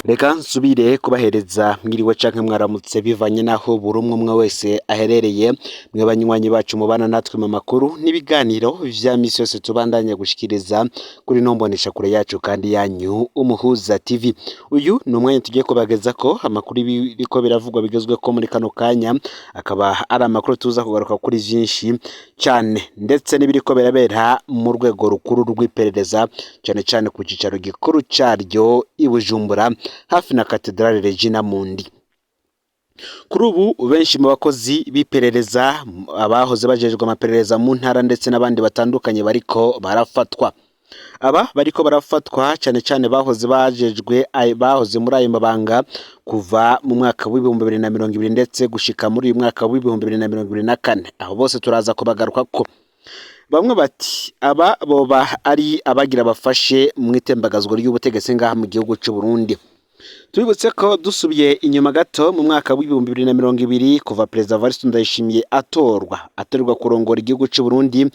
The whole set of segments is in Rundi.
Reka nsubire kubahereza mwiriwe canke mwaramutse bivanye naho buri umwe wese aherereye mwe banywanyi bacu mubana natwe mu makuru n'ibiganiro vya misi yose tubandanya gushikiriza kuri nombonesha kure yacu kandi yanyu Umuhuza TV. Uyu ni umwanya tugiye kubageza ko amakuru biriko biravugwa bigezwe ko muri kano kanya, akaba ari amakuru tuza kugaruka kuri vyinshi cane ndetse n'ibiriko birabera mu rwego rukuru rw'iperereza cane ku cicaro gikuru caryo i Bujumbura hafi na Katedrale Regina Mundi. Kuri ubu benshi mu bakozi biperereza abahoze bajejwe amaperereza mu ntara ndetse n'abandi batandukanye bariko barafatwa. Aba bariko barafatwa cane bahoze muri ayo mabanga kuva mu mwaka w'ibihumbi 2020 ndetse gushika muri uyu mwaka w'ibihumbi 2024. Aho bose turaza kubagaruka ko bamwe bati aba boba ari abagira bafashe mu itembagazwa ry'ubutegetsi ngaha mu gihugu cy'u Burundi. Tubibutse ko dusubiye inyuma gato mu mwaka w'ibihumbi 2020 kuva Perezida Evariste Ndayishimiye atorwa kurongora igihugu cy'u Burundi,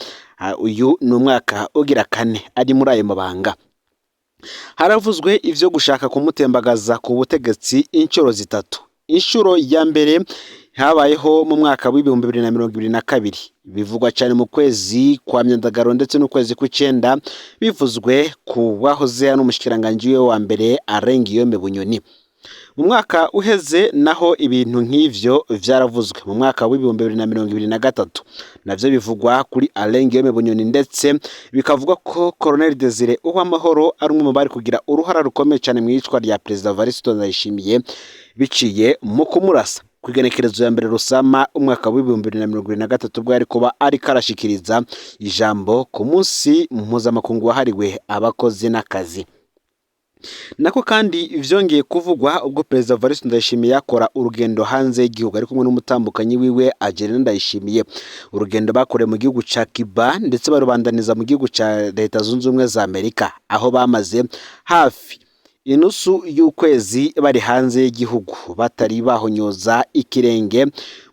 uyu ni umwaka ugira kane ari muri ayo mabanga. Haravuzwe ivyo gushaka kumutembagaza ku butegetsi inshuro zitatu. Inshuro ya mbere habayeho mu mwaka w'ibihumbi 2022, bivugwa cyane mu kwezi kwa Myandagaro ndetse n'ukwezi kw'icenda, bivuzwe ku wahoze ari umushikiranganje we wa mbere Arengiyome Bunyoni. Mu mwaka uheze naho ibintu nk'ivyo vyaravuzwe mu mwaka w'ibihumbi 2023, navyo bivugwa kuri Arengiyome Bunyoni ndetse bikavuga ko Colonel Desire Uwamahoro ari umwe mu bari kugira uruhara rukomeye cyane mu yicwa rya Perezida Evariste Ndayishimiye biciye mu kumurasa kwigenekerezo ya mbere Rusama umwaka w'ibihumbi 2023, ubwo yari kuba ari karashikiriza ijambo ku munsi mpuzamakungu wahariwe abakozi n'akazi. Nako kandi vyongeye kuvugwa ubwo Perezida Evariste Ndayishimiye yakora urugendo hanze y'igihugu ari kumwe n'umutambukanyi wiwe Angelina Ndayishimiye. Urugendo bakoreye mu gihugu ca Cuba ndetse barubandaniza mu gihugu ca Leta Zunze Ubumwe za Amerika, aho bamaze hafi inusu y'ukwezi bari hanze y'igihugu batari bahonyoza ikirenge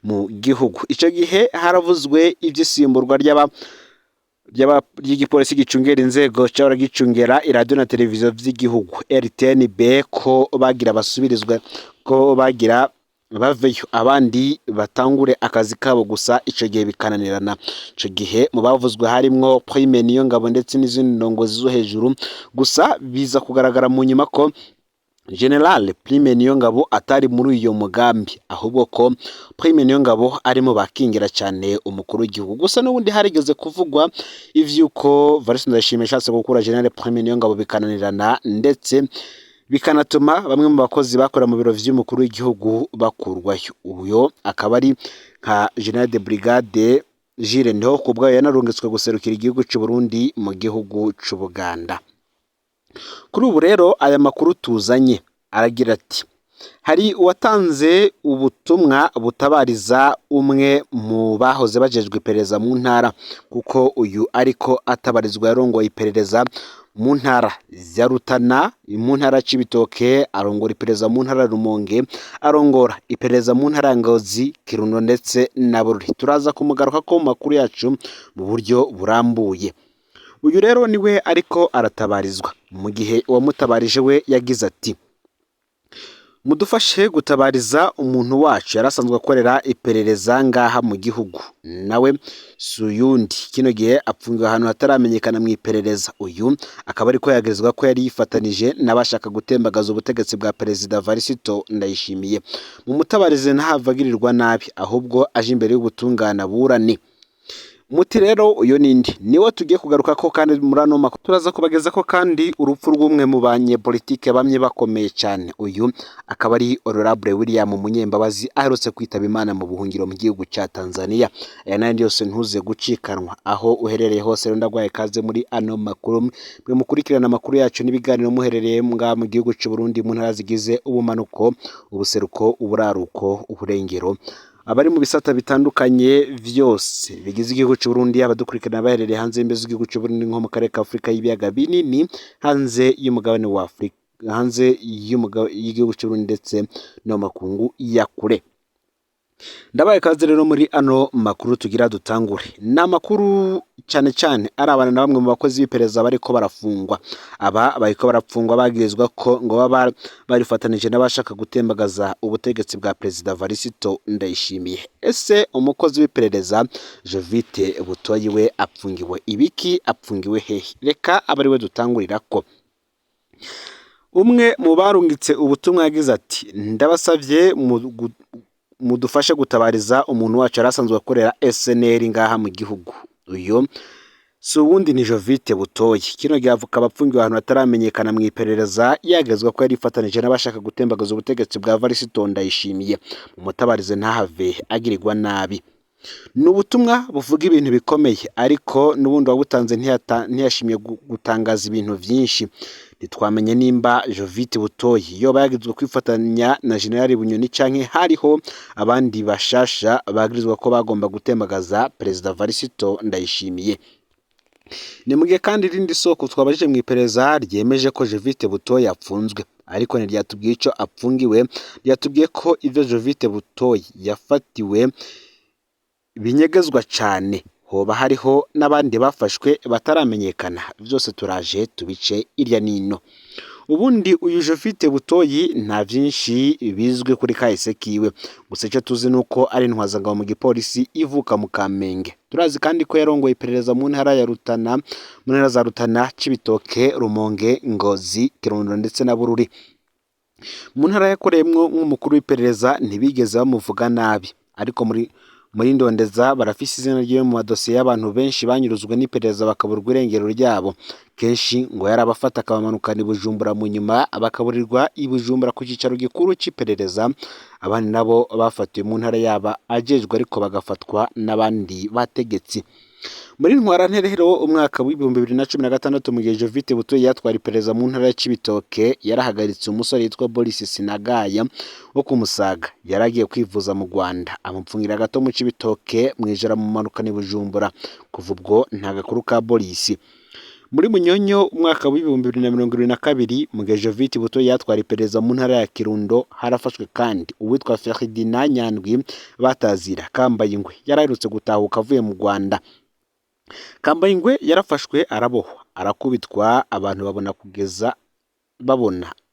mu gihugu. Ico gihe haravuzwe ivy'isimburwa ry'igipolisi gicungera inzego cyangwa gicungera iradio na televiziyo vy'igihugu RTNB, ko bagira basubirizwe, ko bagira baveyo abandi batangure akazi kabo, gusa ico gihe bikananirana. Ico gihe mu bavuzwe harimwo Prime Niyongabo ndetse n'izindi ndongozi zo hejuru, gusa biza kugaragara mu nyuma ko General Prime Niyongabo atari muri uyo mugambi, ahubwo ko Prime Niyongabo arimo bakingira cyane umukuru w'igihugu. Gusa n'ubundi harigeze kuvugwa ivyuko Evariste Ndayishimiye ashatse gukura General Prime Niyongabo bikananirana ndetse bikanatuma bamwe mu bakozi bakora mu biro vy'umukuru w'igihugu bakurwayo. Uyo akaba ari nka General de Brigade Jules Ndihokubwayo yanarungitswe guserukira igihugu cy'u Burundi mu gihugu cy'u Buganda. Kuri ubu rero aya makuru tuzanye aragira ati hari uwatanze ubutumwa butabariza umwe mu bahoze bajejwe iperereza mu ntara, kuko uyu ariko atabarizwa yarongoye iperereza mu ntara ya Rutana, mu ntara Cibitoke, arongora iperereza mu ntara Rumonge, arongora iperereza mu ntara Ngozi, Kirundo ndetse na Bururi. Turaza kumugaruka ko mu makuru yacu mu buryo burambuye. Uyu rero niwe ariko aratabarizwa, mu gihe uwamutabarije we yagize ati mudufashe gutabariza umuntu wacu yarasanzwe akorera iperereza ngaha mu gihugu, nawe suyundi kino gihe apfungiwe ahantu hataramenyekana mu iperereza. Uyu akaba ariko yagirizwa ko yari yifatanije n'abashaka gutembagaza ubutegetsi bwa Perezida Evariste Ndayishimiye. Mu mutabarize ntahavagirirwa nabi, ahubwo aje imbere y'ubutungane burane. Muti rero uyo nindi niwe tugiye kugaruka ko, kandi muri ano makuru turaza kubageza ko kandi urupfu rw'umwe mu banyepolitike bamye bakomeye cyane. Uyu akaba ari Honorable William Munyembabazi aherutse kwitaba Imana mu buhungiro mu gihugu cya Tanzania. Aya nandi yose ntuze gucikanwa aho uherereye hose, rero ndagwaye kaze muri ano makuru. Mwe mukurikirana amakuru yacu n'ibiganiro muherereye nga mu gihugu cy'u Burundi, mu ntara zigize ubumanuko, ubuseruko, uburaruko, uburengero, abari mu bisata bitandukanye vyose bigize igihugu cy'u Burundi, abadukurikirana baherereye hanze y'imbizi z'igihugu cy'u Burundi nko mu karere ka Afrika y'ibiyaga binini, hanze y'umugabane wa Afrika, hanze y'igihugu cy'u Burundi ndetse no makungu ya kure. Ndabaye kaze rero muri ano makuru tugira dutangure. Na makuru cyane cyane arabana na bamwe mu bakozi b'iperereza bariko barafungwa. Aba bariko barapfungwa bagirizwa ko ngo baba barifatanije n'abashaka gutembagaza ubutegetsi bwa Perezida Varisito Ndayishimiye. Ese umukozi w'iperereza Jovite Butoyi we apfungiwe ibiki? Apfungiwe hehe? Reka abari we dutangurirako. Umwe mu barungitse ubutumwa yagize ati ndabasavye mudufashe gutabariza umuntu wacu arasanzwe akorera SNL ngaha mu gihugu. Uyo si uwundi ni Jovite Butoyi. Kino gihe akaba apfungiwe ahantu hataramenyekana mu iperereza yagezwa ko yari ifatanije n'abashaka gutembagaza ubutegetsi bwa Varisito Ndayishimiye. Umutabarize ntahave agirirwa nabi. Ni ubutumwa buvuga ibintu bikomeye, ariko n'ubundi wabutanze ntiyashimye gutangaza ibintu byinshi. Ntitwamenye nimba Jovite Butoyi yoba yagizwe kwifatanya na General Bunyoni canke hariho abandi bashasha bagirizwa ko bagomba gutembagaza Perezida Varisito Ndayishimiye. Ni mugihe kandi irindi soko twabajije mu iperereza ryemeje ko Jovite Butoyi apfunzwe, ariko ntiryatubwiye ico apfungiwe. Ryatubwiye ko ivyo Jovite Butoyi yafatiwe binyegezwa cane, hoba hariho n'abandi bafashwe bataramenyekana. Byose turaje tubice irya nino. Ubundi uyu Jovite Butoyi nta byinshi bizwe kuri kahise kiwe, gusa icyo tuzi nuko ari intwazangabo mu gipolisi ivuka mu Kamenge. Turazi kandi ko yarongoye iperereza mu ntara ya Rutana, mu ntara za Rutana, Cibitoke, Rumonge, Ngozi, Kirundo ndetse na Bururi. Mu ntara yakoreyemwo nk'umukuru w'iperereza ntibigeze bamuvuga nabi, ariko muri ndondeza barafise izina ryiwe mu madosiye y'abantu benshi banyuruzwe n'iperereza bakaburwa irengero ryabo. Kenshi ngo yarabafata akabamanukana i Bujumbura, mu nyuma bakaburirwa i Bujumbura ku cicaro gikuru c'iperereza. Abandi nabo bafatiwe mu ntara yaba ajejwe, ariko bagafatwa n'abandi bategetsi. Muri Ntwarantero umwaka w'ibihumbi 2016, mu gihe Jovite Butoyi yatwara iperereza mu ntara ya Cibitoke, yarahagaritse umusore yitwa Boris Sinagaya wo kumusaga. Yaragiye kwivuza mu Rwanda, amupfungira gato mu Cibitoke mwijara mu manukana i Bujumbura. Kuva ubwo nta gakuru ka Boris. Muri Munyonyo umwaka w'ibihumbi 2022, mu gihe Jovite Butoyi yatwara iperereza mu ntara ya Kirundo, harafashwe kandi uwitwa Ferdinand Nyandwi batazira Kambayingwe. Yaraherutse gutahuka avuye mu Rwanda. Kambayingwe yarafashwe arabohwa, arakubitwa, abantu babona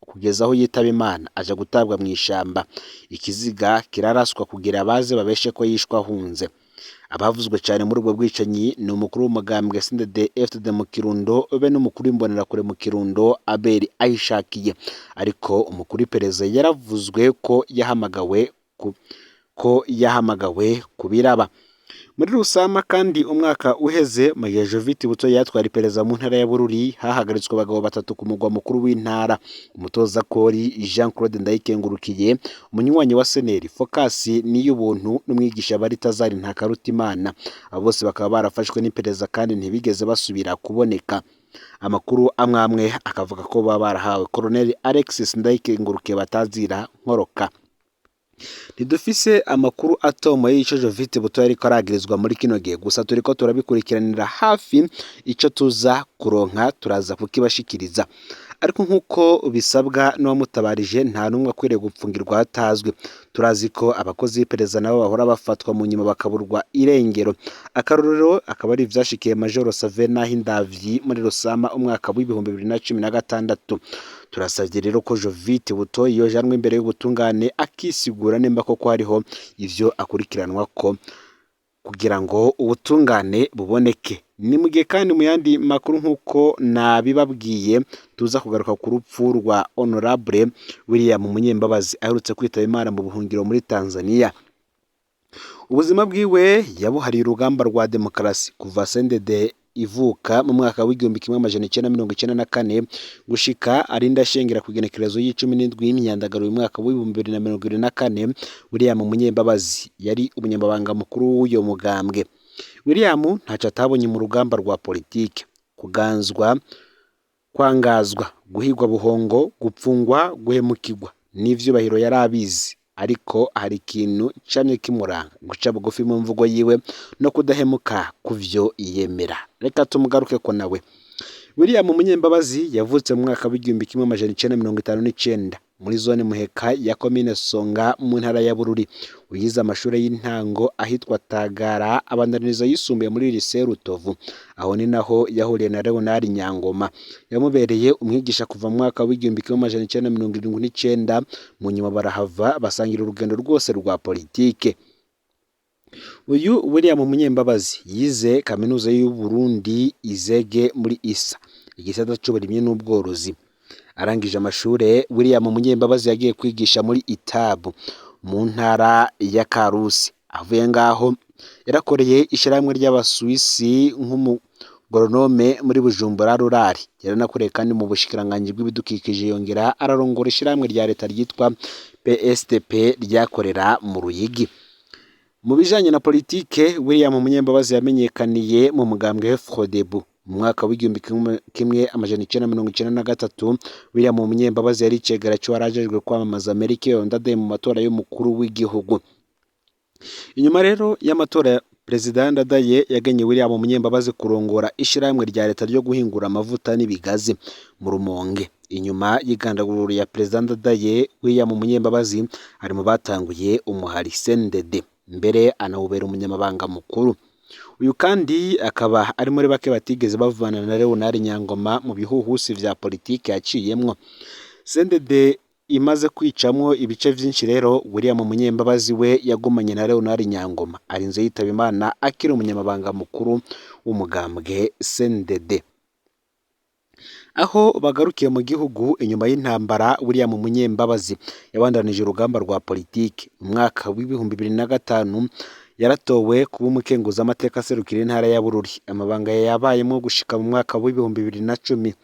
kugeza aho yitaba Imana, aja gutabwa mu ishamba. Ikiziga kiraraswa kugira baze babeshe ko yishwa ahunze. Abavuzwe cyane muri ubwo bwicanyi ni umukuru w'umugambwe CNDD-FDD mu Kirundo, be n'umukuru w'imbonerakure mu Kirundo Abel Ayishakiye. Ariko umukuru w'iperereza yaravuzwe ko yahamagawe kubiraba. Muri Rusama kandi umwaka uheze, mu gihe Jovite Butoyi yatwara iperereza mu ntara ya Bururi, hahagaritswe abagabo 3 ku mugwa mukuru w'intara. Umutoza kori Jean Claude Ndayikengurukiye, umunywanyi wa SNL Focus Niyubuntu n'umwigisha Baritazari Ntakarutimana. Abo bose bakaba barafashwe n'iperereza kandi ntibigeze basubira kuboneka. Amakuru amwe akavuga ko baba barahawe Colonel Alexis Ndayikengurukiye batazira Nkoroka. Ntidufise amakuru atomoye y'ico Jovite Butoyi ariko aragirizwa muri kino gihe, gusa turiko turabikurikiranira hafi. Ico tuza kuronka turaza kukibashikiriza, ariko nk'uko bisabwa n'uwamutabarije nta numwe akwiriye gupfungirwa hatazwi. Turazi ko abakozi b'iperereza nabo bahora bafatwa mu nyuma bakaburwa irengero. Akarorero akaba ari ivyashikiye Major Save Nahindavyi muri Rusama umwaka w'ibihumbi 2016. Turasavye rero ko Jovite Butoyi yojanwe imbere y'ubutungane akisigura nimba koko hariho ivyo akurikiranwa ko, kugira ngo ubutungane buboneke. Ni mugihe kandi mu yandi makuru nk'uko nabibabwiye, tuza kugaruka ku rupfu rwa Honorable William Munyembabazi aherutse kwitaba Imana mu buhungiro muri Tanzania. Ubuzima bwiwe yabuhariye urugamba rwa demokarasi kuva CNDD ivuka mu mwaka w'igihumbi 1994 gushika arinda shengera ku igenekerezo y'17 y'imyandagaro mu mwaka w'ibihumbi 2024. William Munyembabazi yari umunyamabanga mukuru w'uyo mugambwe. William ntaco atabonye mu rugamba rwa politike: kwangazwa, guhigwa buhongo, gupfungwa, guhemukirwa n'ivyubahiro yarabizi. Ariko hari ikintu camye kimuranga: guca bugufi mu mvugo yiwe no kudahemuka kuvyo yemera. Reka tumugaruke ko nawe. William Munyembabazi yavutse mu mwaka w'igihumbi 1959 muri zone Muheka ya komine Songa mu ntara ya Bururi. Uyize amashuri y'intango ahitwa Tagara abandaniriza yisumbuye muri lycée Rutovu. Aho ni naho yahuriye na Leonard Nyangoma yamubereye umwigisha kuva mu mwaka w'igihumbi kimwe amajana icenda mirongo irindwi n'icenda. Mu nyuma barahava basangira urugendo rwose rwa politike. Uyu William Munyembabazi yize kaminuza y'u Burundi Izege muri ISA igisata c'uburimyi n'ubworozi. Arangije amashure William Munyembabazi yagiye kwigisha muri Itabu mu ntara ya Karusi. Avuye ngaho yarakoreye ishyirahamwe ry'Abasuwisi nk'umugoronome muri Bujumbura Rurari. Yaranakoreye kandi mu bushikiranganji bw'ibidukikije yongera ararongora ishyirahamwe rya leta ryitwa PSTP ryakorera mu Ruyigi. Mu bijanye na politike William Munyembabazi yamenyekaniye mu mugambwe FRODEBU. Mu mwaka w'igihumbi kimwe amajana icenda mirongo icenda na gatatu William Munyembabazi yari icegera c'uwarajejwe kwamamaza Melchior Ndadaye mu matora y'umukuru w'igihugu. Inyuma rero y'amatora ya Perezida Ndadaye yagenye William Munyembabazi kurongora ishirahamwe rya leta ryo guhingura amavuta n'ibigazi mu Rumonge. Inyuma y'igandaguriro ya Perezida Ndadaye William Munyembabazi ari mu batanguye umuhari CNDD, mbere anawubera umunyamabanga mukuru. Uyu kandi akaba ari muri bake batigeze bavana na Leonard Nyangoma mu bihuhusi vya politike yaciyemwo. CNDD imaze kwicamwo ibice vyinshi rero William Munyembabazi we yagumanye na Leonard Nyangoma arinze yitaba Imana akiri umunyamabanga mukuru w'umugambwe CNDD. Aho bagarukiye mu gihugu inyuma y'intambara William Munyembabazi yabandanije urugamba rwa politike. Mu mwaka w'ibihumbi 2005 yaratowe kuba umukenguza amateka serukira intara ya Bururi. Amabanga yabayemo gushika mu mwaka w'ibihumbi 2010.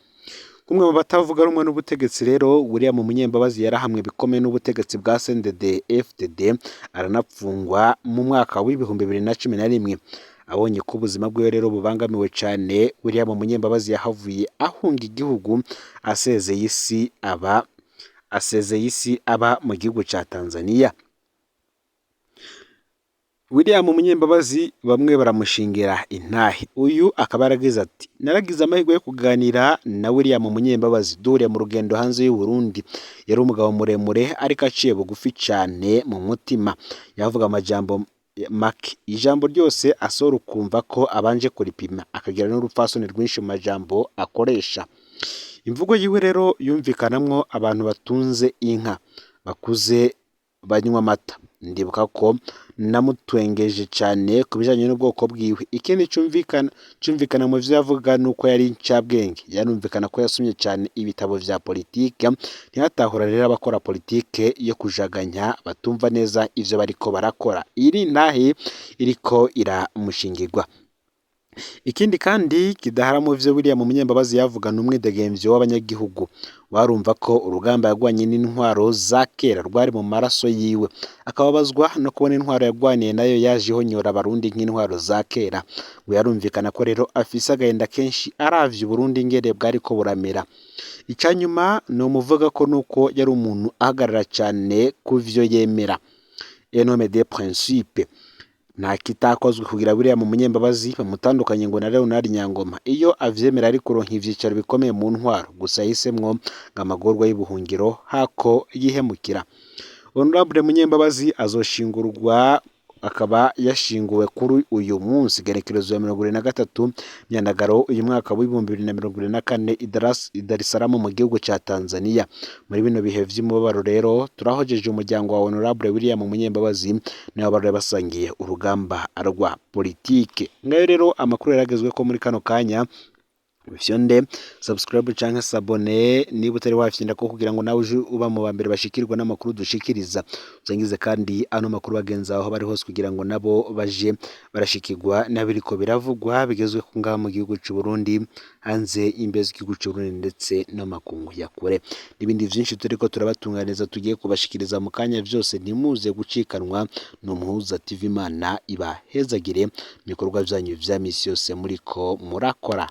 Kumwe mu batavuga rumwe n'ubutegetsi rero William Munyembabazi yarahamwe bikomeye n'ubutegetsi bwa CNDD FDD aranapfungwa mu mwaka w'ibihumbi 2011. Abonye ko ubuzima bwe rero bubangamiwe cyane William Munyembabazi yahavuye ahunga igihugu asezeye isi aba mu gihugu ca Tanzania. William Munyembabazi bamwe baramushingira intahe. Uyu akaba yaragize ati naragize amahirwe yo kuganira na William Munyembabazi duhuriye mu rugendo hanze y'u Burundi. Yari umugabo muremure ariko aciye bugufi cyane mu mutima. Yavuga amajambo make, ijambo ryose asora ukumva ko abanje kuripima, akagira n'urupfasoni rwinshi mu majambo akoresha. Imvugo yiwe rero yumvikanamwo abantu batunze inka bakuze banywa amata. Ndibuka ko namutwengeje cyane kubijanye n'ubwoko bwiwe. Ikindi cumvikana mu vyo yavuga nuko yari incabwenge. Yanumvikana ko yasomye cyane ibitabo vya politike. Ntiyatahura rero abakora politike yo kujaganya batumva neza ivyo bariko barakora. Iri ntahe iriko iramushingirwa. Ikindi kandi kidahara mu vyo William Munyembabazi yavuga n'umwidegemvyo w'abanyagihugu. Warumva ko urugamba yagwanye n'intwaro za kera rwari mu maraso yiwe. Akababazwa no kubona intwaro yagwaniye nayo yaje ihonyora abarundi nk'intwaro za kera. We yarumvikana ko rero afise agahinda kenshi aravye Burundi ingere bwari ko buramera. Icanyuma no muvuga ko nuko yari umuntu ahagarara cyane ku vyo yemera. Enome des principes. Nta kitakozwe kugira William Munyembabazi bamutandukanye ngo na Leonard Nyangoma. Iyo avyemera ari kuronka ivyicaro bikomeye mu ntwaro, gusa yisemwo ngamagorwa y'ubuhungiro hako yihemukira. Honorable Munyembabazi azoshingurwa, akaba yashinguwe kuri uyu munsi gerekerezo ya 23 Nyandagaro uyu mwaka w'ibihumbi 2024 i Dar es Salaam mu gihugu ca Tanzania. Muri bino bihe vy'umubabaro rero turahojeje umuryango wa Honorable William Munyembabazi nabo bari basangiye urugamba rwa politike. Ngayo rero amakuru yaragezwe ko muri kano kanya. Ufyonde subscribe canke sabone niba utari wafyinda ko kugira ngo nawe uje uba mu bambere bashikirwa n'amakuru dushikiriza. Usangize kandi ano makuru bagenza aho bari hose kugira ngo nabo baje barashikirwa nabiriko biravugwa bigezwe ku ngaha mu gihugu cy'u Burundi, hanze imbezi igihugu cy'u Burundi ndetse n'amakungu ya kure. Nibindi vyinshi turiko turabatunganiza tugiye kubashikiriza mu kanya vyose. Ntimuze gucikanwa n'umuhuza TV Imana ibahezagire ibikorwa byanyu vya misi yose muriko murakora.